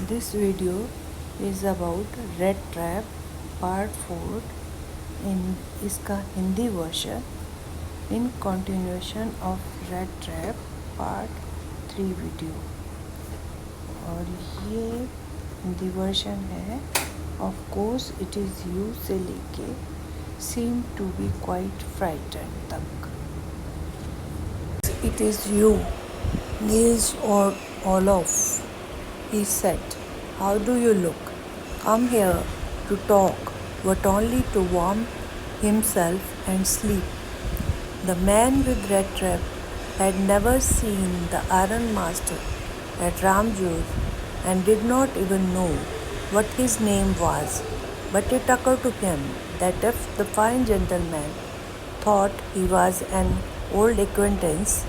This video is about Red Trap Part 4 in इसका Hindi version in continuation of Red Trap Part 3 video और ये Hindi version है. Of course it is you से लेके seem to be quite frightened तक. It is you, Niels or Olof, he said. How do you look? Come here to talk, but only to warm himself and sleep. The man with Red Trap had never seen the Iron Master at Ramjur and did not even know what his name was. But it occurred to him that if the fine gentleman thought he was an old acquaintance,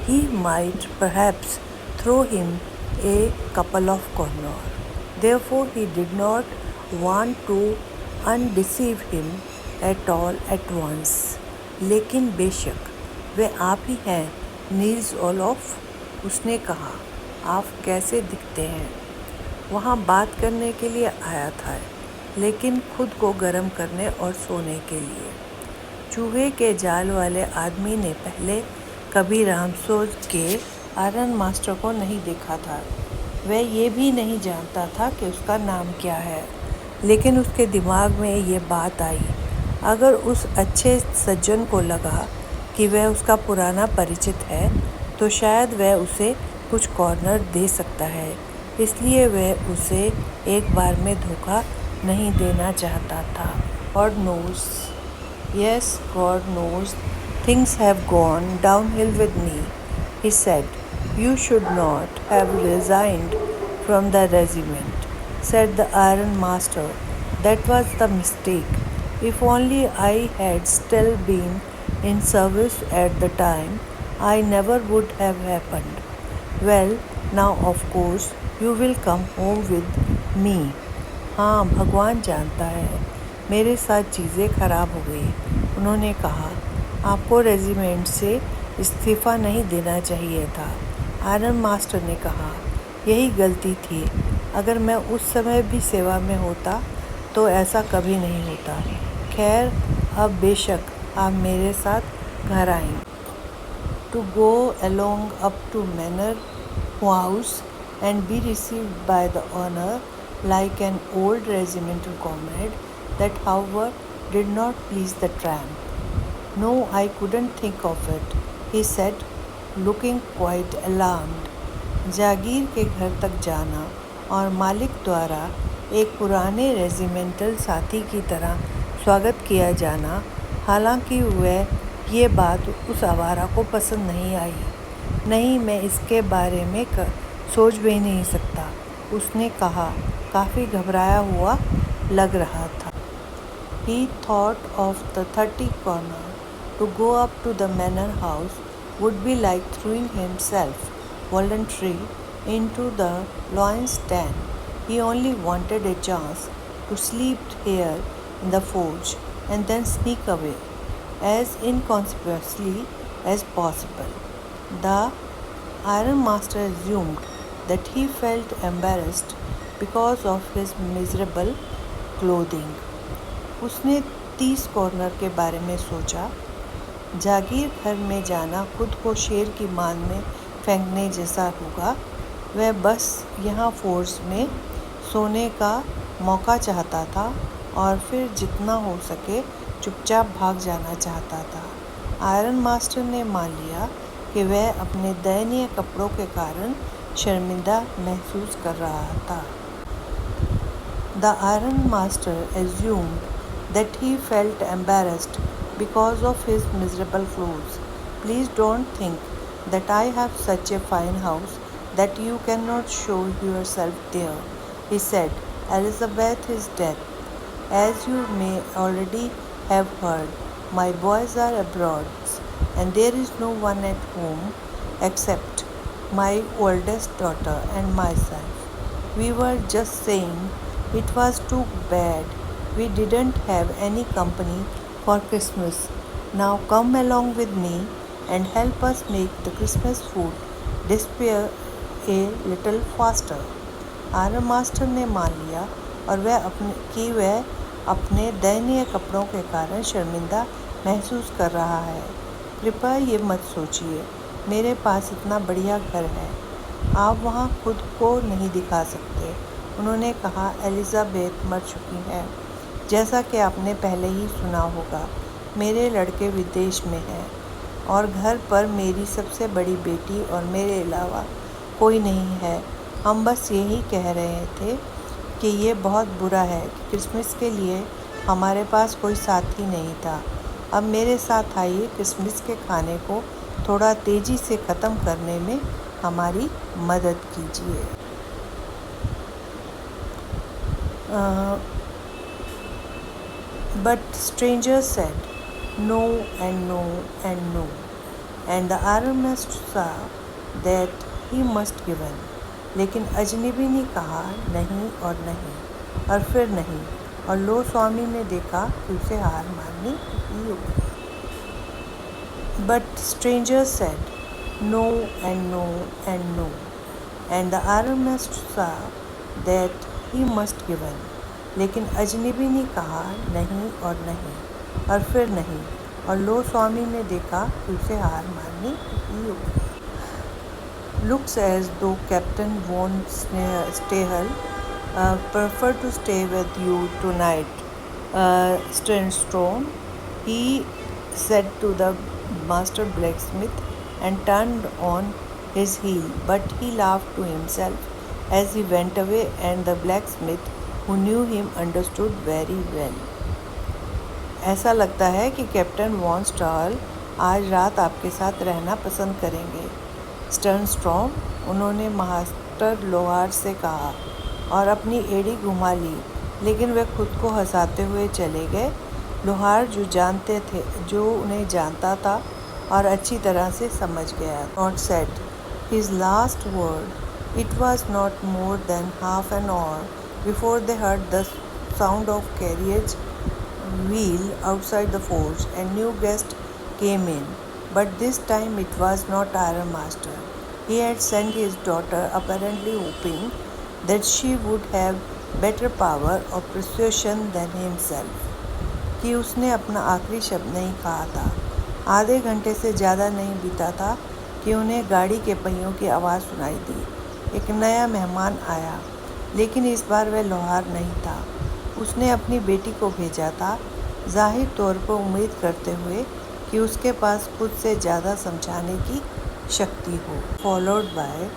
he might perhaps throw him a couple of corners. Therefore, he did not want to undeceive him at all at once. लेकिन बेशक वे आप ही हैं Niels Olaf, उसने कहा. आप कैसे दिखते हैं? वहाँ बात करने के लिए आया था, लेकिन खुद को गर्म करने और सोने के लिए. चूहे के जाल वाले आदमी ने पहले कभी रामसोज के आयरन मास्टर को नहीं देखा था. वह ये भी नहीं जानता था कि उसका नाम क्या है, लेकिन उसके दिमाग में ये बात आई. अगर उस अच्छे सज्जन को लगा कि वह उसका पुराना परिचित है, तो शायद वह उसे कुछ कॉर्नर दे सकता है. इसलिए वह उसे एक बार में धोखा नहीं देना चाहता था. God knows, yes God knows, things have gone downhill with me, he said. You should not have resigned from the regiment, said the Iron Master. That was the mistake. If only I had still been in service at the time, I never would have happened. Well, now of course you will come home with me. हाँ, भगवान जानता है मेरे साथ चीज़ें खराब हो गई, उन्होंने कहा. आपको रेजिमेंट से इस्तीफ़ा नहीं देना चाहिए था, आयरन मास्टर ने कहा. यही गलती थी. अगर मैं उस समय भी सेवा में होता तो ऐसा कभी नहीं होता. खैर, अब बेशक आप मेरे साथ घर आएंगे. To go along up to manor house and be received by the owner like an old regimental comrade, that however did not please the tramp. No, I couldn't think of it, he said, looking quite alarmed. जागीर के घर तक जाना और मालिक द्वारा एक पुराने regimental साथी की तरह स्वागत किया जाना, हालांकि वह ये बात उस आवारा को पसंद नहीं आई. नहीं, मैं इसके बारे में सोच भी नहीं सकता, उसने कहा. काफ़ी घबराया हुआ लग रहा था. He thought of the 30 corner. To go up to the manor house would be like throwing himself voluntarily into the lion's den. He only wanted a chance to sleep here in the forge and then sneak away as inconspicuously as possible. The Iron Master assumed that he felt embarrassed because of his miserable clothing. उसने 30 corner के बारे में सोचा. जागीर घर में जाना खुद को शेर की मान में फेंकने जैसा होगा. वह बस यहाँ फोर्स में सोने का मौका चाहता था और फिर जितना हो सके चुपचाप भाग जाना चाहता था. आयरन मास्टर ने मान लिया कि वह अपने दयनीय कपड़ों के कारण शर्मिंदा महसूस कर रहा था. The Iron Master assumed that he felt embarrassed because of his miserable clothes. Please don't think that I have such a fine house that you cannot show yourself there, he said. Elizabeth is dead. As you may already have heard, my boys are abroad and there is no one at home except my oldest daughter and myself. We were just saying it was too bad we didn't have any company for Christmas. Now come along with me and help us make the Christmas food disappear a little faster. Aryan master ने मान लिया और वह अपने दयनीय कपड़ों के कारण शर्मिंदा महसूस कर रहा है। कृपया ये मत सोचिए, मेरे पास इतना बढ़िया घर है, आप वहाँ खुद को नहीं दिखा सकते। उन्होंने कहा, एलिजाबेथ मर चुकी है। जैसा कि आपने पहले ही सुना होगा, मेरे लड़के विदेश में हैं और घर पर मेरी सबसे बड़ी बेटी और मेरे अलावा कोई नहीं है। हम बस यही कह रहे थे कि ये बहुत बुरा है कि क्रिसमस के लिए हमारे पास कोई साथी नहीं था। अब मेरे साथ आइए, क्रिसमस के खाने को थोड़ा तेज़ी से ख़त्म करने में हमारी मदद कीजिए। But strangers said no and no and no, and the Aramis saw that he must give in. लेकिन अजनबी ने कहा नहीं और नहीं और फिर नहीं, और लो स्वामी ने देखा कि उसे हार माननी ही होगी। But strangers said no and no and no, and the Aramis saw that he must give in. लेकिन अजनबी ने कहा नहीं और नहीं और फिर नहीं, और लो स्वामी ने देखा कि उसे हार माननी ही होगी। Looks as though Captain von Stahel preferred to stay with you tonight, Sternstrom, he said to the master blacksmith and turned on his heel, but he laughed to himself as he went away, and the blacksmith, who knew him, understood very well. ऐसा लगता है कि captain von स्टाहल आज रात आपके साथ रहना पसंद करेंगे, स्टर्नस्ट्रॉम, उन्होंने मास्टर लोहार से कहा और अपनी एड़ी घुमा ली, लेकिन वे खुद को हंसाते हुए चले गए। लोहार जो उन्हें जानता था और अच्छी तरह से समझ गया। Not said his last word, it was not more than half an hour before they heard the sound of carriage wheel outside the forge. A new guest came in, but this time it was not Iron Master. He had sent his daughter, apparently hoping that she would have better power of persuasion than himself. कि उसने अपना आखिरी शब्द नहीं कहा था। आधे घंटे से ज़्यादा नहीं बीता था कि उन्हें गाड़ी के पहियों की आवाज़ सुनाई दी। एक नया मेहमान आया, लेकिन इस बार वह लोहार नहीं था। उसने अपनी बेटी को भेजा था, जाहिर तौर पर उम्मीद करते हुए कि उसके पास खुद से ज़्यादा समझाने की शक्ति हो। Followed by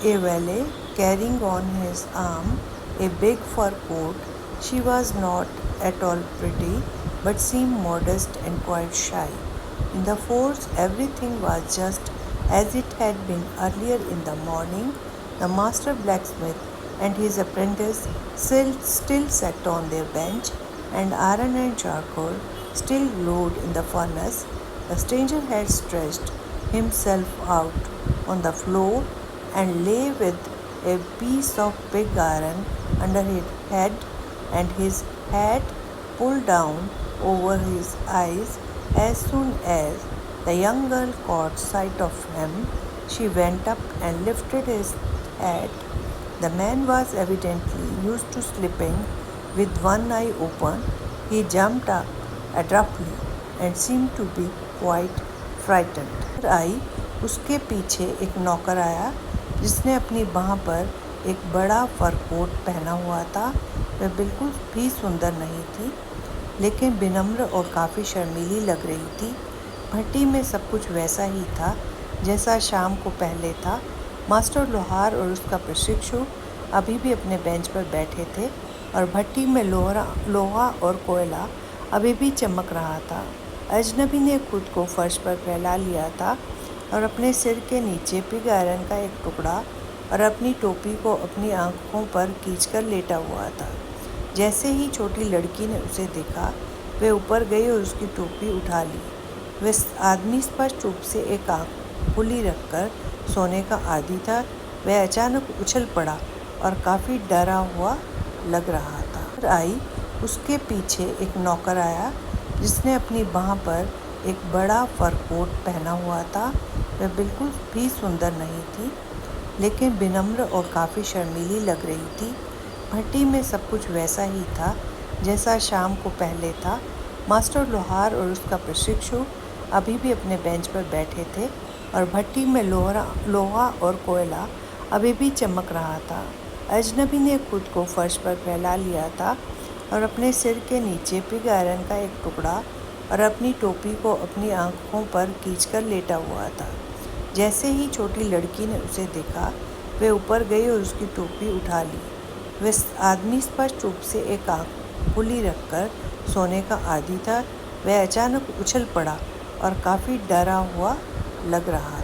a valet carrying on his arm a big fur coat. She was not at all pretty, but seem modest and quite shy. In the force everything was just as it had been earlier in the morning. The master blacksmith and his apprentice still sat on their bench, and iron and charcoal still glowed in the furnace. The stranger had stretched himself out on the floor and lay with a piece of pig iron under his head and his hat pulled down over his eyes. As soon as the young girl caught sight of him, she went up and lifted his hat. The man was evidently used to sleeping with one eye open. He jumped up abruptly and seemed to be quite frightened. आई, उसके पीछे एक नौकर आया जिसने अपनी बाह पर एक बड़ा फर कोट पहना हुआ था। वह बिल्कुल भी सुंदर नहीं थी, लेकिन विनम्र और काफ़ी शर्मीली लग रही थी। भट्टी में सब कुछ वैसा ही था जैसा शाम को पहले था। मास्टर लोहार और उसका प्रशिक्षु अभी भी अपने बेंच पर बैठे थे और भट्टी में लोहा और कोयला अभी भी चमक रहा था। अजनबी ने खुद को फर्श पर फैला लिया था और अपने सिर के नीचे पिग आयरन का एक टुकड़ा और अपनी टोपी को अपनी आंखों पर खींचकर लेटा हुआ था। जैसे ही छोटी लड़की ने उसे देखा, वे ऊपर गई और उसकी टोपी उठा ली। वह आदमी स्पष्ट रूप से एक आँख खुली रखकर सोने का आदी था। वह अचानक उछल पड़ा और काफ़ी डरा हुआ लग रहा था। फिर आई, उसके पीछे एक नौकर आया जिसने अपनी बाह पर एक बड़ा फर कोट पहना हुआ था। वह बिल्कुल भी सुंदर नहीं थी, लेकिन विनम्र और काफ़ी शर्मीली लग रही थी। भट्टी में सब कुछ वैसा ही था जैसा शाम को पहले था। मास्टर लोहार और उसका प्रशिक्षु अभी भी अपने बेंच पर बैठे थे और भट्टी में लोहा और कोयला अभी भी चमक रहा था। अजनबी ने खुद को फर्श पर फैला लिया था और अपने सिर के नीचे पिग आयरन का एक टुकड़ा और अपनी टोपी को अपनी आंखों पर खींचकर लेटा हुआ था। जैसे ही छोटी लड़की ने उसे देखा, वे ऊपर गई और उसकी टोपी उठा ली। वह आदमी स्पष्ट रूप से एक आंख खुली रखकर सोने का आदी था। वह अचानक उछल पड़ा और काफ़ी डरा हुआ लग रहा